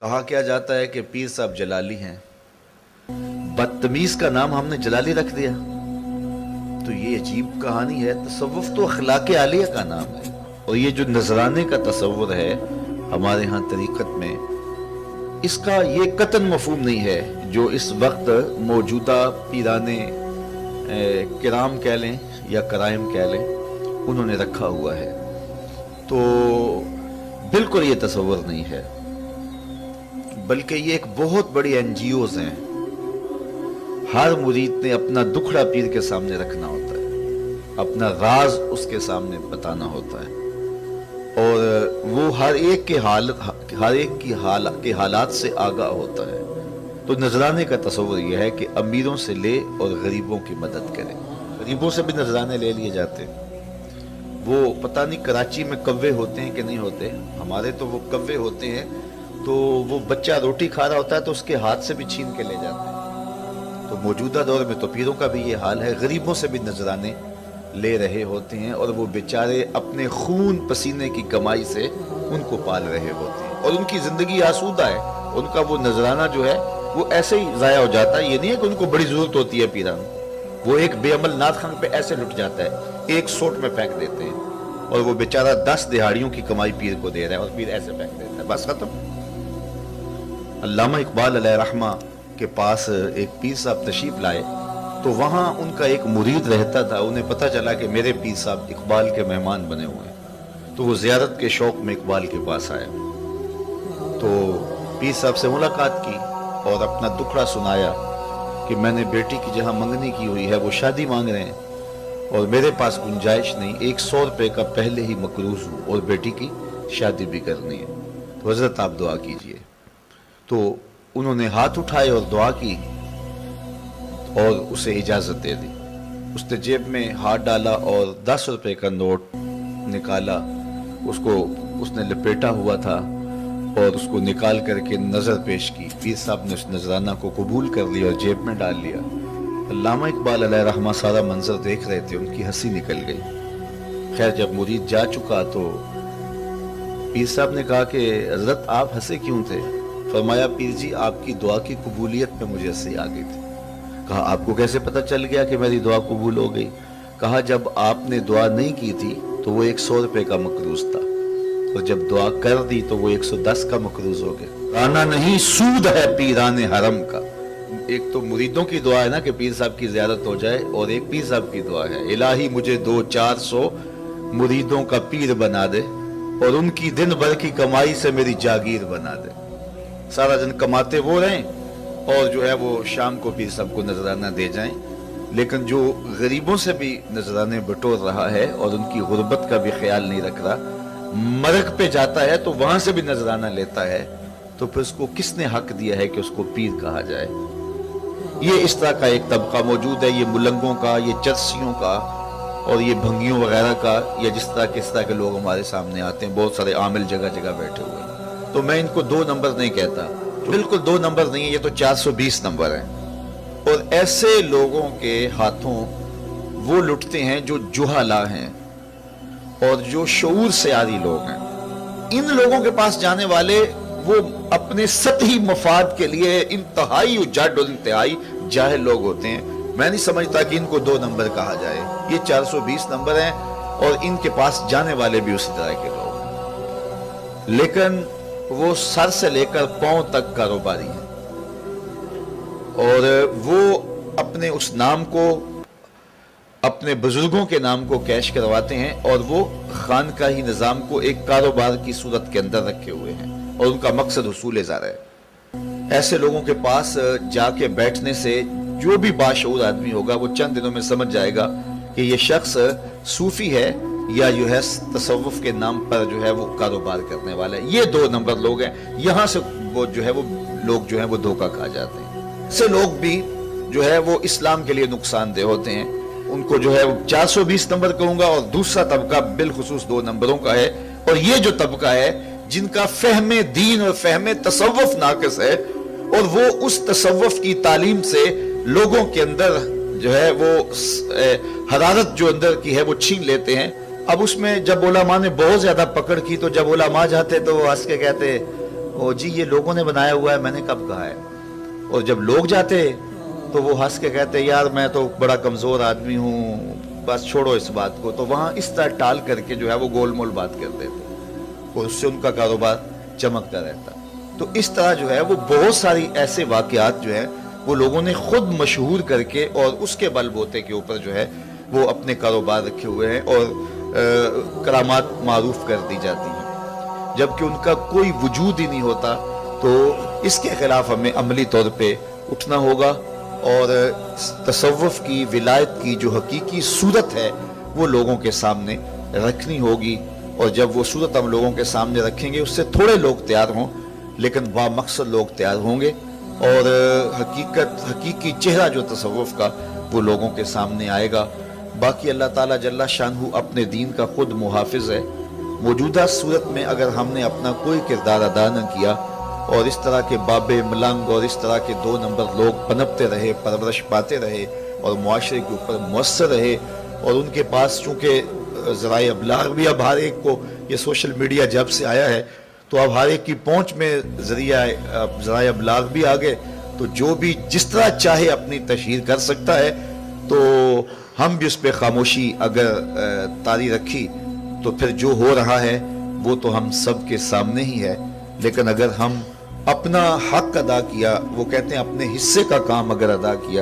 کہا کیا جاتا ہے کہ پیر صاحب جلالی ہیں، بدتمیز کا نام ہم نے جلالی رکھ دیا۔ تو یہ عجیب کہانی ہے۔ تصوف تو اخلاق عالیہ کا نام ہے، اور یہ جو نذرانے کا تصور ہے ہمارے ہاں طریقت میں، اس کا یہ قطعاً مفہوم نہیں ہے جو اس وقت موجودہ پیرانے کرام کہہ لیں یا کرائم کہہ لیں انہوں نے رکھا ہوا ہے۔ تو بالکل یہ تصور نہیں ہے، بلکہ یہ ایک بہت بڑی این جی اوز ہیں۔ ہر مرید نے اپنا دکھڑا پیر کے سامنے رکھنا ہوتا ہے، اپنا راز اس کے سامنے بتانا ہوتا ہے، اور وہ ہر ایک کے حالات سے آگاہ ہوتا ہے۔ تو نذرانے کا تصور یہ ہے کہ امیروں سے لے اور غریبوں کی مدد کرے۔ غریبوں سے بھی نذرانے لے لیے جاتے ہیں۔ وہ پتہ نہیں کراچی میں کوے ہوتے ہیں کہ نہیں ہوتے، ہمارے تو وہ کوے ہوتے ہیں، تو وہ بچہ روٹی کھا رہا ہوتا ہے تو اس کے ہاتھ سے بھی چھین کے لے جاتے ہیں۔ تو موجودہ دور میں تو پیروں کا بھی یہ حال ہے، غریبوں سے بھی نذرانے لے رہے ہوتے ہیں، اور وہ بیچارے اپنے خون پسینے کی کمائی سے ان کو پال رہے ہوتے ہیں، اور ان کی زندگی آسودہ ہے۔ ان کا وہ نذرانہ جو ہے وہ ایسے ہی ضائع ہو جاتا ہے۔ یہ نہیں ہے کہ ان کو بڑی ضرورت ہوتی ہے پیران، وہ ایک بے عمل نعت خان پہ ایسے لٹ جاتا ہے، ایک سوٹ میں پھینک دیتے ہیں، اور وہ بیچارہ 10 دہاڑیوں کی کمائی پیر کو دے رہا ہے، اور پیر ایسے پھینک دیتا ہے، بس ختم۔ علامہ اقبال علیہ رحمہ کے پاس ایک پیر صاحب تشریف لائے، تو وہاں ان کا ایک مرید رہتا تھا۔ انہیں پتہ چلا کہ میرے پیر صاحب اقبال کے مہمان بنے ہوئے ہیں، تو وہ زیارت کے شوق میں اقبال کے پاس آئے۔ تو پیر صاحب سے ملاقات کی اور اپنا دکھڑا سنایا کہ میں نے بیٹی کی جہاں منگنی کی ہوئی ہے وہ شادی مانگ رہے ہیں، اور میرے پاس گنجائش نہیں، 100 روپے کا پہلے ہی مقروض ہوں، اور بیٹی کی شادی بھی کرنی ہے، تو حضرت آپ دعا کیجئے۔ تو انہوں نے ہاتھ اٹھائے اور دعا کی اور اسے اجازت دے دی۔ اس نے جیب میں ہاتھ ڈالا اور 10 روپے کا نوٹ نکالا، اس کو اس نے لپیٹا ہوا تھا، اور اس کو نکال کر کے نظر پیش کی۔ پیر صاحب نے اس نذرانہ کو قبول کر لیا اور جیب میں ڈال لیا۔ علامہ اقبال علیہ رحمہ سارا منظر دیکھ رہے تھے، ان کی ہنسی نکل گئی۔ خیر جب مرید جا چکا تو پیر صاحب نے کہا کہ حضرت آپ ہنسے کیوں تھے؟ فرمایا پیر جی آپ کی دعا کی قبولیت میں مجھے ہنسی آ گئی تھی۔ کہا آپ کو کیسے پتہ چل گیا کہ میری دعا قبول ہو گئی؟ کہا جب آپ نے دعا نہیں کی تھی تو وہ 100 روپے کا مقروض تھا، اور جب دعا کر دی تو وہ 110 کا مقروض ہو گیا۔ رانا نہیں سود ہے پیران حرم کا۔ ایک تو مریدوں کی دعا ہے نا کہ پیر صاحب کی زیارت ہو جائے، اور ایک پیر صاحب کی دعا ہے الہی مجھے 200-400 مریدوں کا پیر بنا دے، اور ان کی دن بھر کی کمائی سے میری جاگیر بنا دے۔ سارا دن کماتے وہ رہیں، اور جو ہے وہ شام کو پیر صاحب کو نذرانہ دے جائیں۔ لیکن جو غریبوں سے بھی نذرانے بٹور رہا ہے اور ان کی غربت کا بھی خیال نہیں رکھ رہا، مرگ پہ جاتا ہے تو وہاں سے بھی نذرانہ لیتا ہے، تو پھر اس کو کس نے حق دیا ہے کہ اس کو پیر کہا جائے؟ یہ اس طرح کا ایک طبقہ موجود ہے، یہ ملنگوں کا، یہ چرسیوں کا، اور یہ بھنگیوں وغیرہ کا، یا جس طرح کے لوگ ہمارے سامنے آتے ہیں، بہت سارے عامل جگہ جگہ بیٹھے ہوئے ہیں۔ تو میں ان کو 2 نمبر نہیں کہتا، بالکل 2 نمبر نہیں ہے، یہ تو 420 نمبر ہیں۔ اور ایسے لوگوں کے ہاتھوں وہ لٹتے ہیں جو جہلا ہیں اور جو شعور سے عاری لوگ ہیں۔ ان لوگوں کے پاس جانے والے وہ اپنے سطحی مفاد کے لیے انتہائی اجڑ اور انتہائی جاہل لوگ ہوتے ہیں۔ میں نہیں سمجھتا کہ ان کو 2 نمبر کہا جائے، یہ 420 نمبر ہیں، اور ان کے پاس جانے والے بھی اسی طرح کے لوگ ہیں، لیکن وہ سر سے لے کر پاؤں تک کاروباری ہیں، اور وہ اپنے اس نام کو، اپنے بزرگوں کے نام کو کیش کرواتے ہیں، اور وہ خانقاہی نظام کو ایک کاروبار کی صورت کے اندر رکھے ہوئے ہیں، اور ان کا مقصد حصول زر ہے۔ ایسے لوگوں کے پاس جا کے بیٹھنے سے جو بھی باشعور آدمی ہوگا وہ چند دنوں میں سمجھ جائے گا کہ یہ شخص صوفی ہے یا جو ہے تصوف کے نام پر جو ہے وہ کاروبار کرنے والا ہے۔ یہ 2 نمبر لوگ ہیں، یہاں سے وہ جو ہے وہ لوگ جو ہے وہ دھوکہ کھا جاتے ہیں۔ ایسے لوگ بھی جو ہے وہ اسلام کے لیے نقصان دہ ہوتے ہیں، ان کو جو ہے 420 نمبر کہوں گا، اور دوسرا طبقہ بالخصوص 2 نمبروں کا ہے، اور یہ جو طبقہ ہے جن کا فہم دین اور فہم تصوف ناقص ہے، اور وہ اس تصوف کی تعلیم سے لوگوں کے اندر جو ہے وہ حرارت جو اندر کی ہے وہ چھین لیتے ہیں۔ اب اس میں جب علماء نے بہت زیادہ پکڑ کی تو جب علماء جاتے تو وہ ہنس کے کہتے او جی یہ لوگوں نے بنایا ہوا ہے، میں نے کب کہا ہے؟ اور جب لوگ جاتے تو وہ ہنس کے کہتے یار میں تو بڑا کمزور آدمی ہوں، بس چھوڑو اس بات کو، تو وہاں اس طرح ٹال کر کے جو ہے وہ گول مول بات کر دیتے اور اس سے ان کا کاروبار چمکتا رہتا۔ تو اس طرح جو ہے وہ بہت ساری ایسے واقعات جو ہے وہ لوگوں نے خود مشہور کر کے اور اس کے بل بوتے کے اوپر جو ہے وہ اپنے کاروبار رکھے ہوئے ہیں اور کرامات معروف کر دی جاتی ہیں، جبکہ ان کا کوئی وجود ہی نہیں ہوتا۔ تو اس کے خلاف ہمیں عملی طور پہ اٹھنا ہوگا اور تصوف کی، ولایت کی جو حقیقی صورت ہے وہ لوگوں کے سامنے رکھنی ہوگی، اور جب وہ صورت ہم لوگوں کے سامنے رکھیں گے اس سے تھوڑے لوگ تیار ہوں لیکن با مقصد لوگ تیار ہوں گے، اور حقیقی چہرہ جو تصوف کا وہ لوگوں کے سامنے آئے گا۔ باقی اللہ تعالیٰ جل شانہ اپنے دین کا خود محافظ ہے۔ موجودہ صورت میں اگر ہم نے اپنا کوئی کردار ادا نہ کیا اور اس طرح کے بابے ملنگ اور اس طرح کے 2 نمبر لوگ پنپتے رہے، پرورش پاتے رہے اور معاشرے کے اوپر مؤثر رہے، اور ان کے پاس چونکہ ذرائع ابلاغ بھی اب ہر ایک کو، یہ سوشل میڈیا جب سے آیا ہے تو اب ہر ایک کی پہنچ میں ذرائع ابلاغ بھی آ گئے، تو جو بھی جس طرح چاہے اپنی تشہیر کر سکتا ہے، تو ہم بھی اس پہ خاموشی اگر طاری رکھی تو پھر جو ہو رہا ہے وہ تو ہم سب کے سامنے ہی ہے، لیکن اگر ہم اپنا حق ادا کیا، وہ کہتے ہیں اپنے حصے کا کام اگر ادا کیا